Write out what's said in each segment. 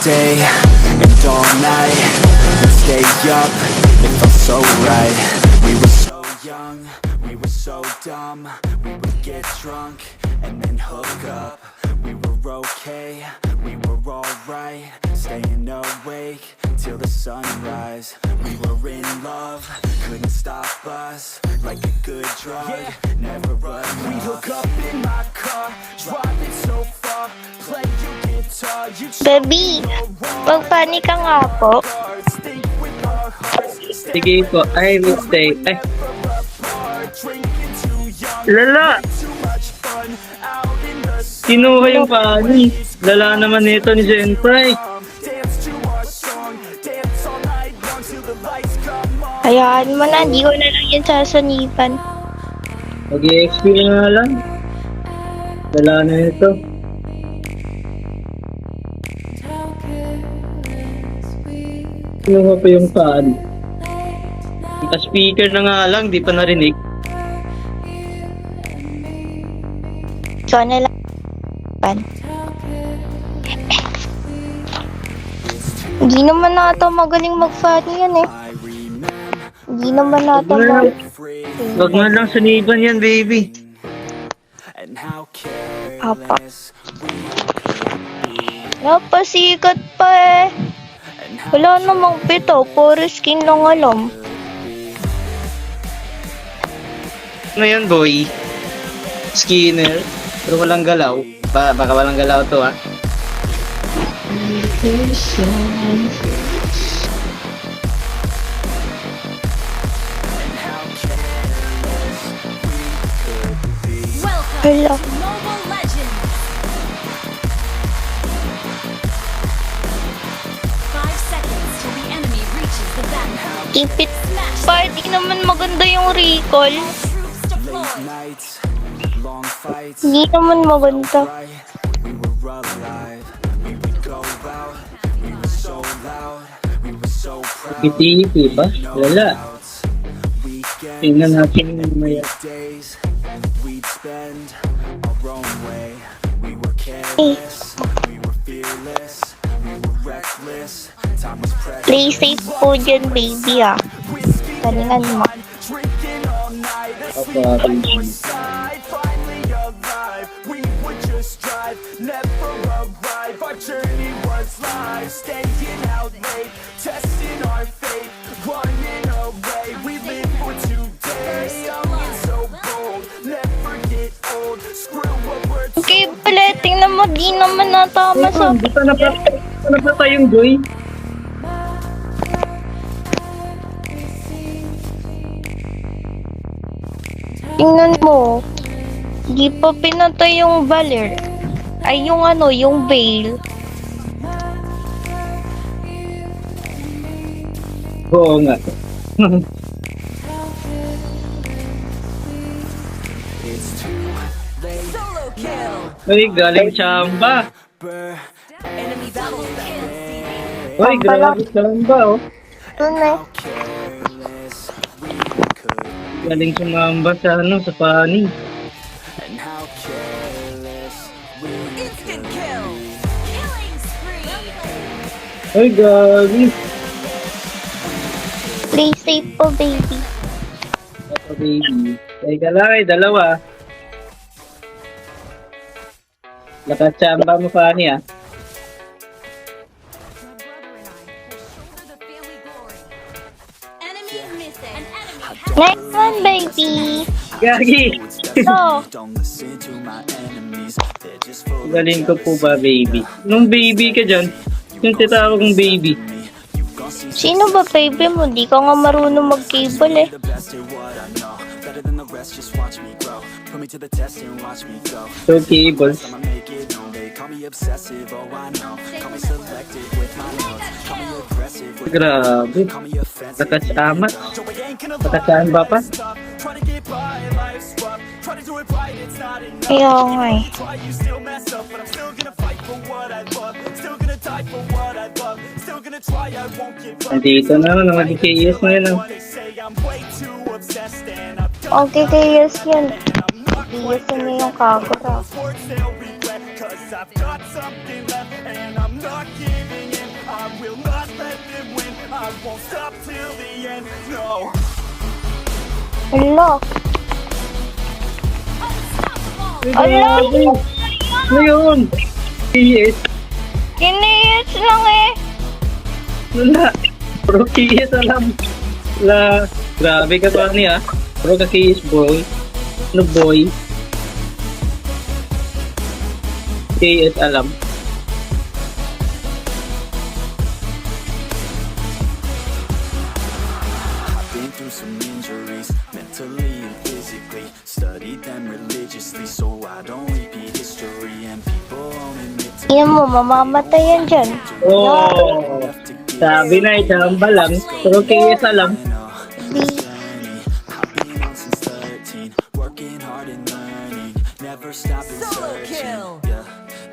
day and all night, we'd stay up, it felt so right. We were so young, we were so dumb. We would get drunk and then hook up. We were okay, we were alright, staying awake till the sunrise. We were in love, couldn't stop us, like a good drug, never enough. We hook up in my car, driving so far, play your guitar, you Baby, magpani ka nga po. Sige po. Ay, mistake. Ay. Lala! Kinuha yung pani. Lala naman nito ni Jenfry. Hayaan mo na, hindi ko na lang yan sasanipan. Mag-i-XP na nga lang. Lala na nito. Kinuha pa yung pani. Speaker na nga lang, di pa narinig. So, na lang. Hindi naman nata magaling mag-funny yan eh. Hindi naman nata Wag nga lang suniban yan, baby. Apa. Napasikat pa eh. Wala namang pito, puro skin lang alam. Ano yan, boy? Skinner? Pero walang galaw. Baka walang galaw to, ha? Hala. Mobile Legends! 5 seconds till the enemy reaches the battlefield. Tipit pa, di naman maganda yung recall. Troops deployed. Hindi naman maganda. Piti-piti ba? Lala. Tingnan natin yung maya. Play safe po dyan, baby ah. Galingan mo. Apa, Okay, pala, tingnan mo, di naman natama sa... Di pa napatay yung Joy. Tingnan mo. Di pa pinatay yung Valer. Ay, yung ano, yung Veil. Oo nga. Solo kill! Ay, galing Chamba. Enemy double kill! Ay, grabe Chamba, oh. Ito na. Galing sumamba sa ano, sa pani. Instant kill! Killing spree! Ay, gabi. Play safe po, baby. Ito, baby. Ay, kalay, dalawa. Nakachamba mo pani, ah. Enemy missing! An enemy has Next one, baby. Gagi. Ito. Galing ko po ba, baby? Nung baby ka dyan, yung titawag kong baby. Sino ba, baby mo? Di ka nga marunong mag-cable eh. So, cables. Grabe. Nakasamat. Nakasaan ba pa? Kaya nga eh. Nandito na, nag-KS na yun. Okay, kaya yan. Yes, na yung kagura. I've got something left and I'm not giving let them win. I won't stop till the end, no. Hala. Ala! Ano yun? KS. Kiniyas lang eh. Wala. Bro, KS alam. La, grabe ka pa niya. Bro, ka KS boy. Ano boy? KS alam. I've been through some injuries, mentally and physically. Studied them religiously, so I don't repeat history. And people only admit to Yan mo, mamamatay yan dyan. Oh, sabi na itamba lang. Pero KS alam. journey I've been on since 13, working hard and learning, never stopping searching. Yeah,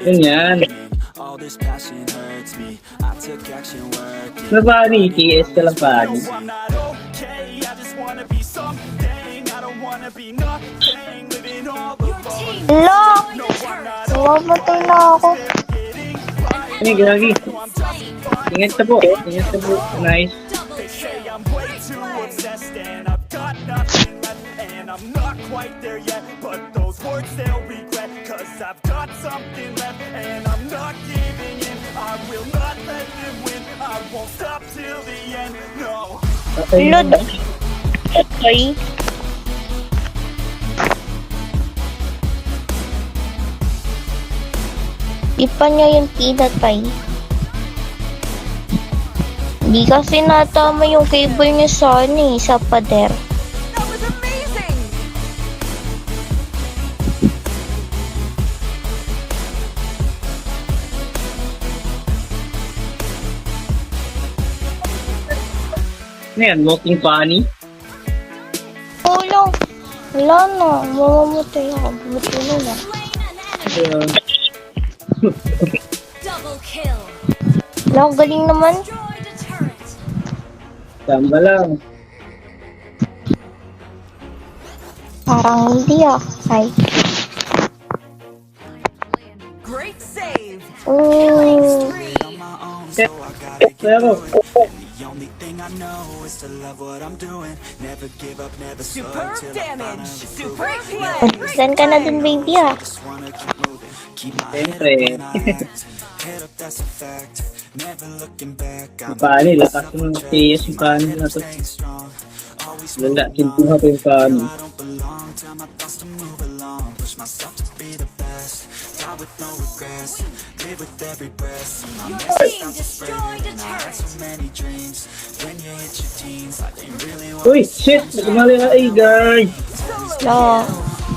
Yun yan. all this passion hurts me. I took action working. Ano ba ni KS ka lang pa? No, I'm not okay. I just wanna be something. I don't wanna be nothing. Living all alone. Hala! No, I'm not Mamamatay na ako. getting right. Ay, gagi. No, I'm just Ingat ka po. Ingat ka po. Nice. They say I'm way too obsessed and I've got nothing left. And I'm not quite there yet, but those words they'll regret. Cause I've got something left and I'm not giving in. I will not let them win. I won't stop till the end, no. Patay Lord. na. Okay. Ipa niya yung pinatay. Hindi kasi natama yung cable niya sa ano eh, sa pader. That was amazing! Ano yan? Walking funny? Tulong! Wala na, mamamatay ako. Buti na lang. Slain an enemy. Uh, Double kill. Wala, galing naman. Destroyed a turret. tamba lang. Parang hindi ah. Ay. Great save. Oh. Spree. Pero, The only thing I know is to love what I'm doing. Never give up, never slow till I finally prove it. Saan ka na dun, baby ah? Just wanna keep moving, keep my head up siyempre. when I act. Head up, that's a fact. Never looking back. I'm Funny, lakas ng KS yung funny na to. staying strong. Always Lala, kintuha ko yung funny. I don't belong. Tell my thoughts to move along. Push myself to be the best. Die with no regrets. Live with every breath. My Your message team not to spread destroyed a it. I had so turret. many dreams. When you hit your teens, like you really want Uy, shit! Nagmali na guys! No.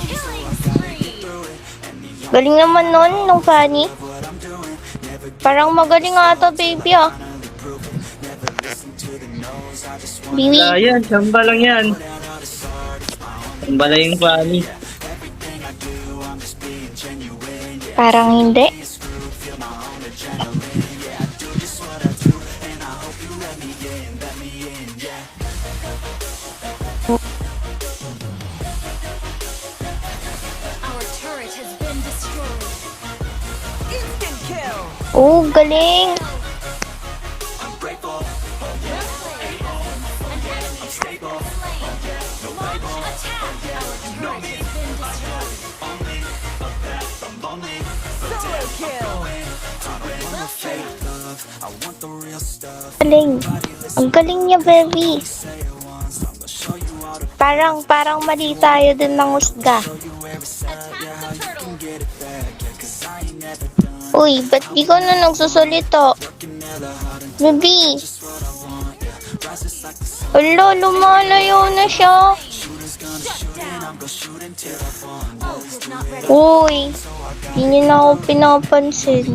Killing spree. Galing naman nun, nung funny. Parang magaling ata, baby ah. Bibi, Wala yan, samba lang yan. Samba lang yung funny. parang hindi. Our turret has been destroyed. Instant kill! Oh, galing. Solo kill! Galing. Ang galing niya, baby. Parang mali tayo din ng husga. Uy, ba't di ko na nagsusulito? Baby. Alo, lumalayo na siya. Uy, di niya na ako pinapansin.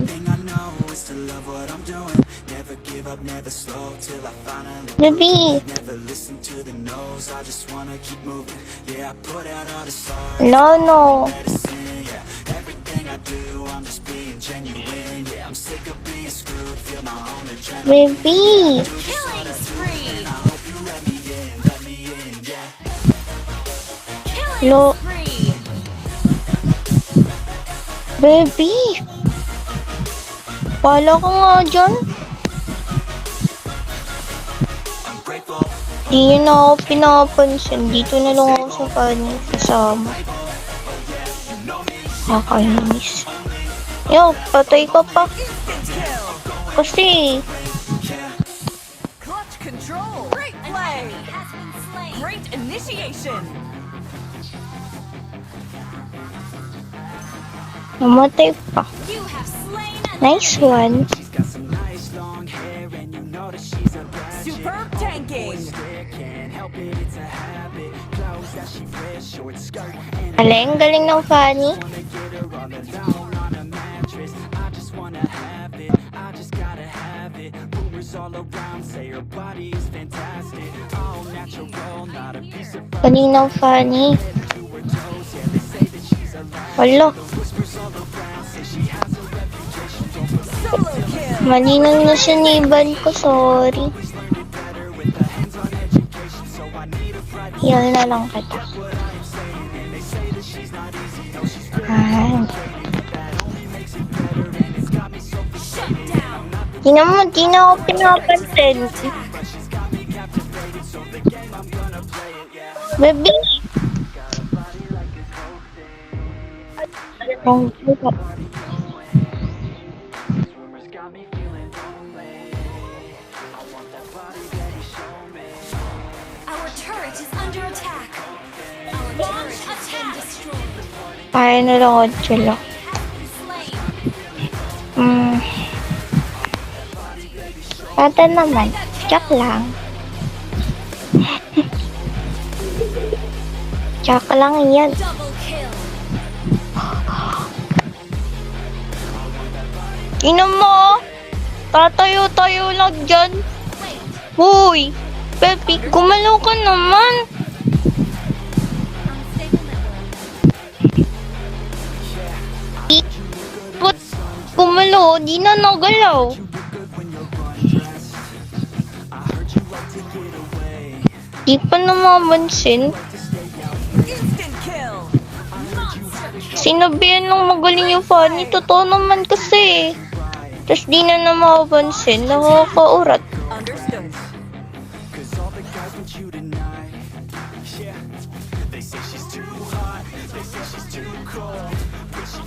Baby. No. Baby. Killing spree. No. Killing spree. Baby. Pala ka nga dyan. Di yun ako pinapansin. Dito na lang ako sa Fanny kasama. Nakakainis. Yo, patay ka pa. Instant kill. Kasi, Clutch control. Great play. Has been slain. Great initiation. namatay pa. You have slain an Nice one. She's got some nice long hair, and you know that she's a bad chick. Superb tanking. Stare, can't help it, it's a habit. Clothes that she wears, short skirt, and Galing ng Fanny. wanna get her all alone on a mattress. I just wanna have it, I just gotta have it. Rumors all around say her body is fantastic. All natural, not a piece of Kaninang Fanny. to her toes. Yeah, they say that she's a lie. Wala. Whispers all around say she has a reputation. Don't believe Solo kill. Malinang na siniban ko. Sorry. better with her hands on education. So I need a private Heal na lang kita. what I am saying. And they say that she's not easy. No, she's good. Ayan. That only makes it better. And it's got me so shut down. Di naman, di na ako pinapansin. Baby. Oh, Our turret is under attack. Our launch attack destroyed. kaya na lang ako sila. Slain. Pata naman. Joke lang. Joke lang yan. Double kill. Ina mo! Tatayo-tayo lang dyan. Wait. Huy! Pepi, gumalaw ka naman. Unstable network. Ba't gumalaw? Di na nagalaw. Di pa namamansin. Instant kill. Sinabihan lang magaling yung Fanny. Totoo naman kasi. Tapos di na namapansin. Nakakaurat. Understood. Cause all the guys want you tonight. Yeah, they say she's too hot, they say she's too cold.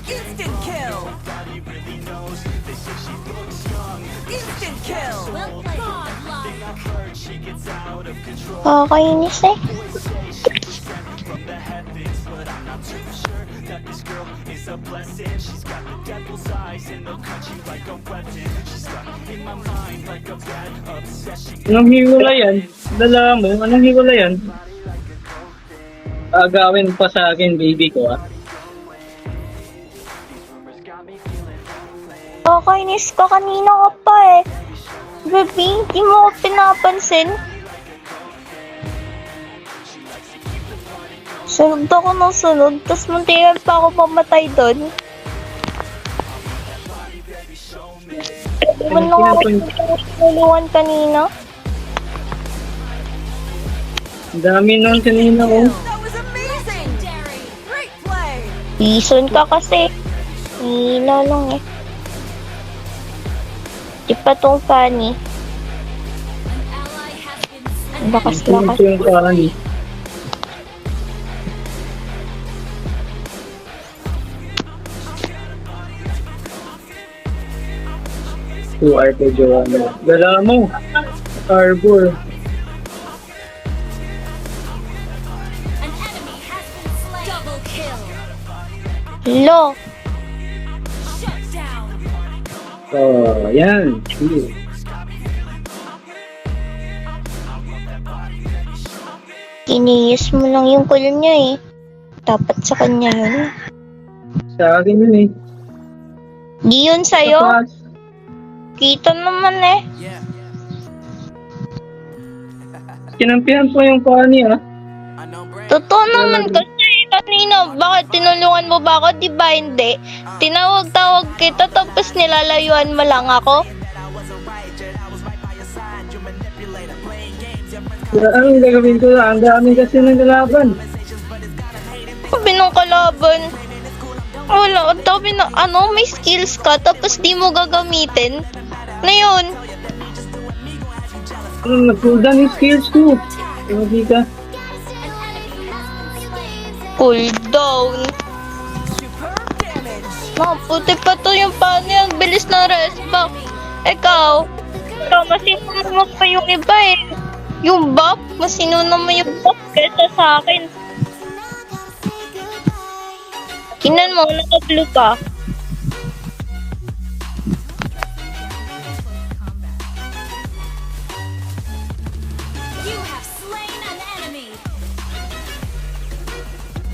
Instant kill. Nobody really knows. They say she looks young. Instant kill. Well played. Godlike. I've heard she gets out of control. Kakainis eh. From the heavens, but I'm not too sure that this girl is a blessing. She's got the devil's eyes and they'll cut you like a weapon. She's stuck in my mind like a bad obsession. Anong hiwala yan? Dala mo, anong hiwala yan? Agawin pa sa akin, baby ko, ah. Kakainis ka kanina ka pa eh. Baby, di mo ako pinapansin. Sunod ako ng sunod, tas muntikan pa ako pamatay doon. Di mo lang ako tinulungan kanina. Ang dami nun kanina ko. That was amazing. Legendary. Great play. Bison ka kasi. Hila lang eh. Di pa tong Fanny. An ally has been slain. Lakas-lakas. Ito yung parang eh. QR kay Joanna. Dala mo. Arbor. An enemy has been slain. Double kill. Lo, Shut down. Oh, yan. Sige. kiniyas mo lang yung kulo niya eh. Dapat sa kanya yun. Sa akin yun eh. Di yun sa'yo. Tapos, Kita naman eh. kinampihan po yung Fanny, ah. Totoo naman kasi kanina, bakit tinulungan mo ba ako? Di ba hindi? Tinawag-tawag kita tapos nilalayuan mo lang ako. Anong gagawin ko lang? Ang dami kasi ng kalaban. Sabi ng kalaban, wala, ang dami na, may skills ka tapos di mo gagamitin. Na yun, Nag-cooldown yung skills ko. Grabe ka. Cooldown. Superb damage. Puti pa to yung paano yung bilis ng respawn. Ikaw, masinuna mo pa yung iba eh. Yung buff, masinuna mo yung buff kesa sa akin. Kinan mo, naka-blue ka. You have slain an enemy.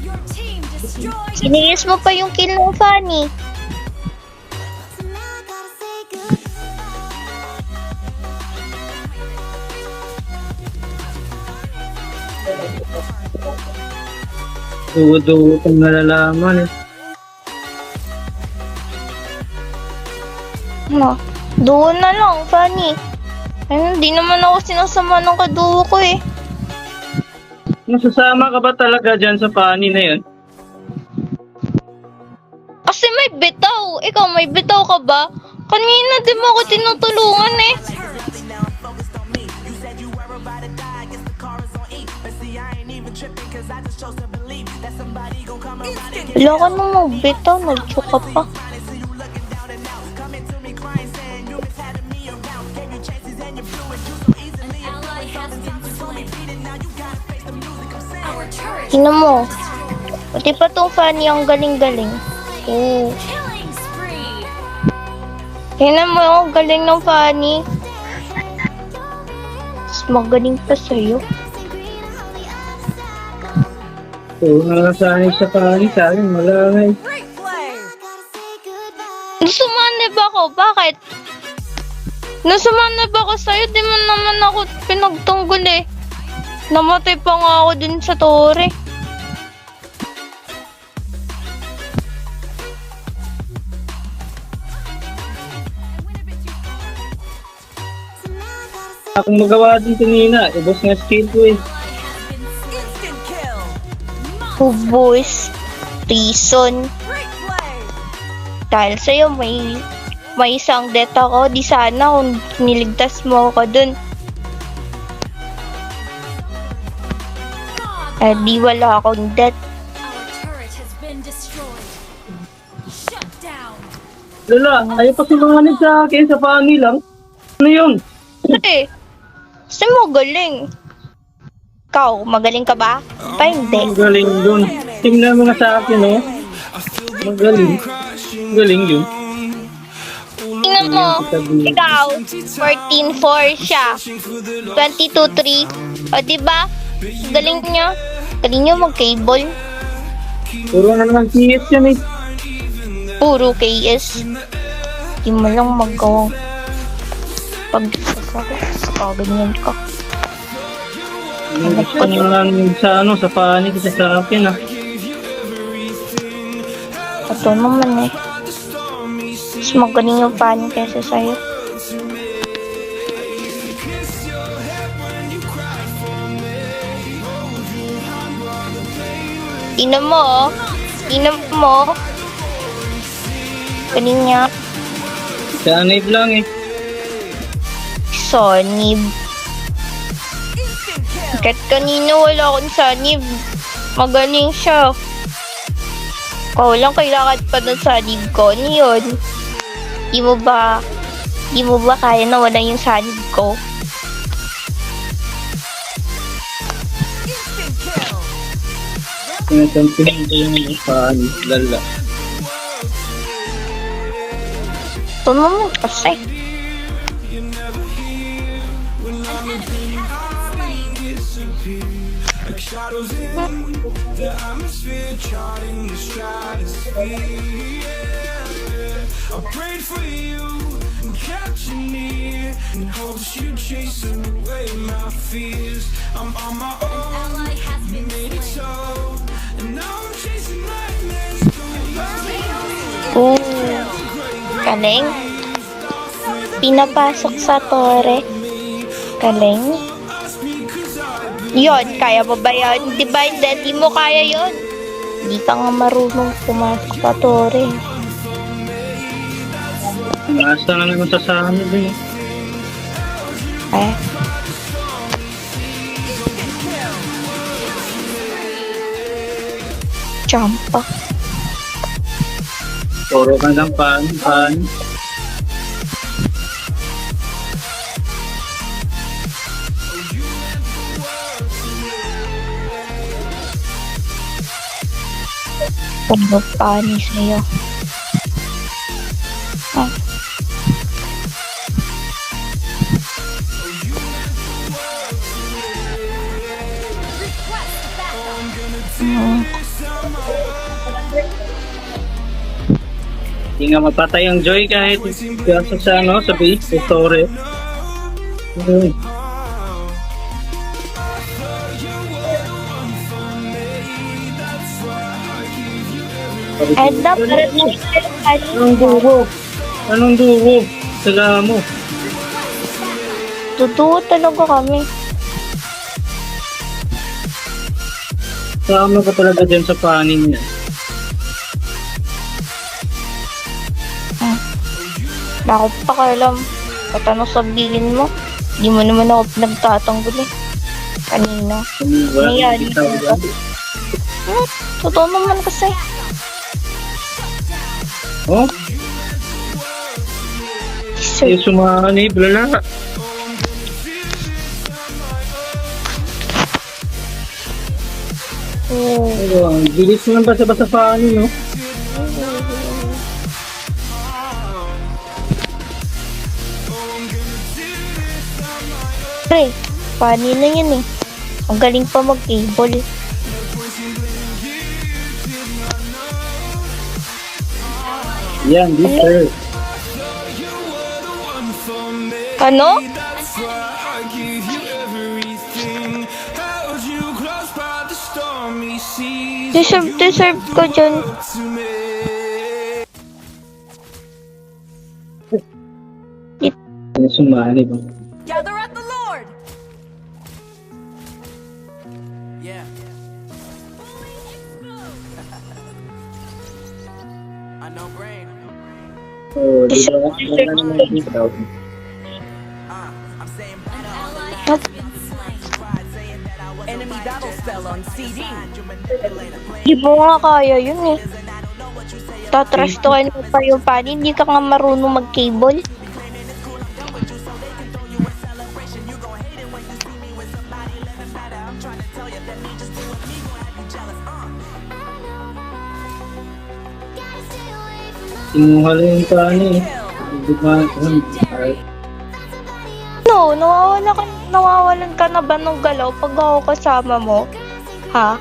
Your team destroyed. Sinigis mo pa yung kill ng Fanny. Duwa-duwa kang nalalaman eh. No, duo na lang, Fanny. Ayun, di naman ako sinasama ng kaduo ko eh. Nasasama ka ba talaga dyan sa pani na yun? Kasi may bitaw. Ikaw, may bitaw ka ba? Kanina di mo ako tinutulungan eh. Wala ka nang magbitaw, nag-choke ka pa. An ally has been slain. Our turret Tingnan mo. Pati pa tong Fanny ang galing-galing. Oo. killing spree. Tingnan mo yung galing ng Fanny. Mas magaling pa sa'yo. Oo, nakasanay sa pani sa akin. Wala nga eh. Great play. Nasumanib ako. Bakit? Nasumanib ako sa'yo. Di mo naman ako pinagtunggol eh. Namatay pa nga ako dun sa tore. Akong magawa din kanina. Ubos nga skill ko eh. Instant kill. Ubus. Reason. Great play. Dahil sa'yo may isang death ako. Di sana kung niligtas mo ako dun. Eh di wala akong death. Our turret has been destroyed. Shut down. Lala, ayaw pa sumanganib sa akin sa pani lang. Ano yun? Eh, kasi mo galing. Ikaw, magaling ka ba? Pa hindi. Magaling dun. Tingnan mo nga sa akin oh. Magaling. Galing yun. Tingnan mo, ikaw, 14-4 siya. 22-3. O diba? Galing niya. Galing niya mag-cable. Puro na naman CS yan eh. Puro KS. Di mo lang magawang pag-ganyan ka. Gusto nyo lang sa ano, sa pani kasi sa akin ah. Ito naman eh. Mas magaling yung paano kesa sa'yo. Tingnan mo oh. Tingnan mo. Galing niya. Sanib lang eh. Sonib. Instant kill. Kahit kanina wala akong sanib. Magaling siya. Ikaw lang kailangan pa ng sanib ko. Ano yun? Di mo ba kaya na wala yung sanib ko? Instant kill. Tinatampihin ko yung pani. Lala. Ito naman kasi. I prayed for you and kept you near in hopes you'd chase away my fears. I'm on my own, Ally has been made it slain. so, and now I'm chasing nightmares. Ooh. Galing. Pinapasok sa tore. Galing. Yun, kaya mo ba yun? Di ba hindi mo kaya yun? Hindi ka nga marunong pumasok sa tore. Basta na naman sa sanib eh. Eh, Champa. Puro ka ng pan. Puro pani sa'yo. Ah. Request backup. Hindi nga mapatay ang Joy kahit kasa sa ano, sa base, sa story. Edna, parang nagsilang pani. Anong dugo? Sala mo. Totoo talaga kami. Sama ka talaga dyan sa panin niya. Ako pa kailam. Ba't ano sabihin mo? Hindi mo naman ako nagtatanggol eh. Kanina. Diba? Nangyari Ikaw ba? Totoo naman kasi. Oh, Sir, yung sumanib, lala. oh. Ano, ang bilis mo lang basa-basa panin, no? Pre, pani na yan eh. Ang galing pa mag-cable. Yan, this sir. Ano? That's why I give you everything. Held you close by the stormy seas. Deserve ko dyan. To me. Yung sumanib. Gather at the Lord. Yeah. I know brain. Oh, di ba? Wala naman yung daw. I'm saying An ally has been slain. enemy battle spell on CD. Di mo nga kaya yun eh. Tatrastuhan mo pa yung pani. Hindi ka nga marunong mag-cable. Kinuha lang yung panin. Di ba? No, nawawalan ka na ba ng galaw pag ako kasama mo? Ha?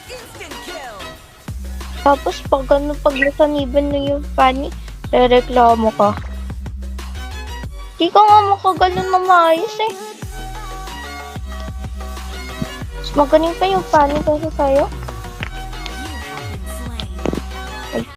Instant kill. Tapos pag nasaniban na yung pani, rereklamo ka. Di ka nga makagalon na maayos eh. Mas magaling pa yung pani kasi sa'yo.